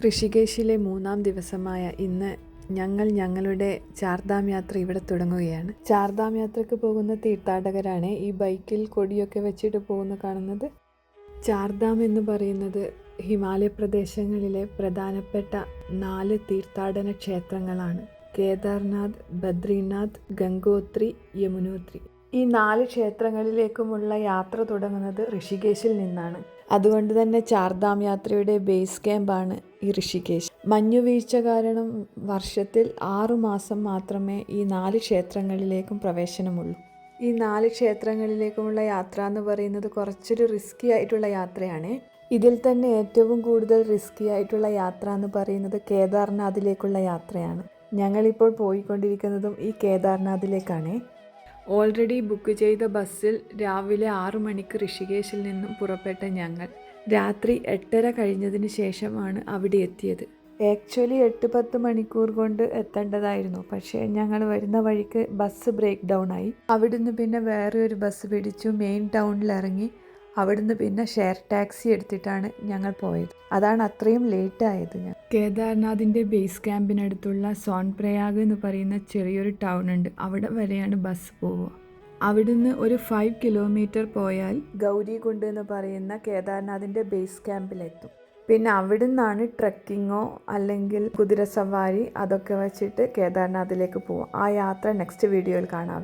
ഋഷികേശിലെ 3-ാം ദിവസമായ ഇന്ന് ഞങ്ങൾ ഞങ്ങളുടെ ചാർധാം യാത്ര ഇവിടെ തുടങ്ങുകയാണ്. ചാർധാം യാത്രയ്ക്ക് പോകുന്ന തീർത്ഥാടകരാണ് ഈ ബൈക്കിൽ കൊടിയൊക്കെ വെച്ചിട്ട് പോകുന്ന കാണുന്നത്. ചാർധാം എന്ന് പറയുന്നത് ഹിമാലയ പ്രദേശങ്ങളിലെ പ്രധാനപ്പെട്ട 4 തീർത്ഥാടന ക്ഷേത്രങ്ങളാണ്. കേദാർനാഥ്, ബദ്രിനാഥ്, ഗംഗോത്രി, യമുനോത്രി. ഈ 4 ക്ഷേത്രങ്ങളിലേക്കുമുള്ള യാത്ര തുടങ്ങുന്നത് ഋഷികേശിൽ നിന്നാണ്. അതുകൊണ്ട് തന്നെ ചാർധാം യാത്രയുടെ ബേസ് ക്യാമ്പാണ് ഈ ഋഷികേശ്. മഞ്ഞുവീഴ്ച കാരണം വർഷത്തിൽ 6 മാസം മാത്രമേ ഈ 4 ക്ഷേത്രങ്ങളിലേക്കും പ്രവേശനമുള്ളൂ. ഈ 4 ക്ഷേത്രങ്ങളിലേക്കുമുള്ള യാത്ര എന്ന് പറയുന്നത് കുറച്ചൊരു റിസ്കി ആയിട്ടുള്ള യാത്രയാണ്. ഇതിൽ തന്നെ ഏറ്റവും കൂടുതൽ റിസ്കി ആയിട്ടുള്ള യാത്ര എന്ന് പറയുന്നത് കേദാർനാഥിലേക്കുള്ള യാത്രയാണ്. ഞങ്ങളിപ്പോൾ പോയിക്കൊണ്ടിരിക്കുന്നതും ഈ കേദാർനാഥിലേക്കാണ്. ഓൾറെഡി ബുക്ക് ചെയ്ത ബസ്സിൽ രാവിലെ 6 മണിക്ക് ഋഷികേശിൽ നിന്നും പുറപ്പെട്ട ഞങ്ങൾ രാത്രി 8:30 കഴിഞ്ഞതിന് ശേഷമാണ് അവിടെ എത്തിയത്. ആക്ച്വലി 8-10 മണിക്കൂർ കൊണ്ട് എത്തേണ്ടതായിരുന്നു. പക്ഷേ ഞങ്ങൾ വരുന്ന വഴിക്ക് ബസ് ബ്രേക്ക് ഡൗൺ ആയി. അവിടുന്ന് പിന്നെ വേറെ ഒരു ബസ് പിടിച്ചു മെയിൻ ടൗണിൽ ഇറങ്ങി അവിടുന്ന് പിന്നെ ഷെയർ ടാക്സി എടുത്തിട്ടാണ് ഞങ്ങൾ പോയത്. അതാണ് അത്രയും ലേറ്റ് ആയത്. കേദാർനാഥിൻ്റെ ബേസ് ക്യാമ്പിനടുത്തുള്ള സോൻപ്രയാഗ് എന്ന് പറയുന്ന ചെറിയൊരു ടൗൺ ഉണ്ട്. അവിടെ വരെയാണ് ബസ് പോവുക. അവിടുന്ന് ഒരു 5 കിലോമീറ്റർ പോയാൽ ഗൗരികുണ്ട് എന്ന് പറയുന്ന കേദാർനാഥിൻ്റെ ബേസ് ക്യാമ്പിലെത്തും. പിന്നെ അവിടുന്നാണ് ട്രക്കിങ്ങോ അല്ലെങ്കിൽ കുതിരസവാരി അതൊക്കെ വെച്ചിട്ട് കേദാർനാഥിലേക്ക് പോവാം. ആ യാത്ര നെക്സ്റ്റ് വീഡിയോയിൽ കാണാം.